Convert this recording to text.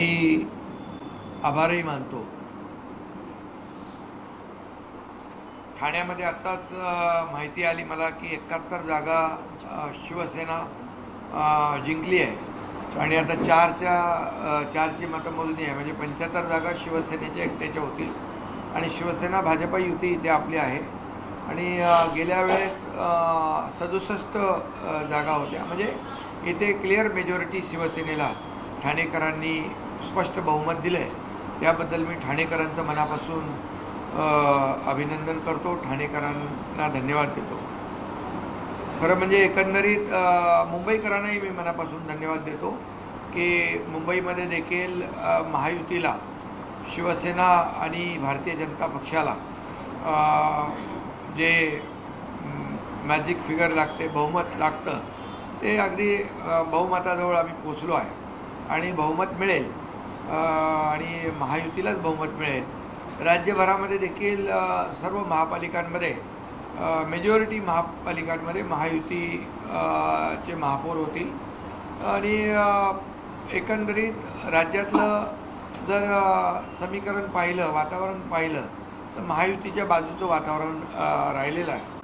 मी आभारही मानतो। ठाण्यामध्ये आत्ताच माहिती आली मला की 71 जागा शिवसेना जिंकली आहे आणि आता चारची मतमोजणी आहे, म्हणजे 75 जागा शिवसेनेच्या एकट्याच्या होतील आणि शिवसेना भाजपा युती इथे आपली आहे। आणि गेल्या वेळेस 67 जागा होत्या, म्हणजे इथे क्लिअर मेजॉरिटी शिवसेनेला ठाणेकरांनी स्पष्ट बहुमत दिलं आहे। त्याबद्दल मी ठाणेकरांचं मनापासून अभिनंदन करतो, ठाणेकरांना धन्यवाद देतो। खरं म्हणजे एकंदरीत मुंबईकरांनाही मी मनापासून धन्यवाद देतो की मुंबईमध्ये देखील महायुतीला, शिवसेना आणि भारतीय जनता पक्षाला जे मॅजिक फिगर लागते, बहुमत लागतं, ते अगदी बहुमताजवळ आम्ही पोचलो आहे आणि बहुमत मिळेल आणि महायुतीलाच बहुमत मिळेल। राज्यभरामध्ये देखील सर्व महापालिकांमध्ये मेजॉरिटी महापालिकांमध्ये महायुतीचे महापौर होतील आणि एकंदरीत राज्यातलं जर समीकरण पाहिलं, वातावरण पाहिलं, तर महायुतीच्या बाजूचं वातावरण राहिलेलं आहे।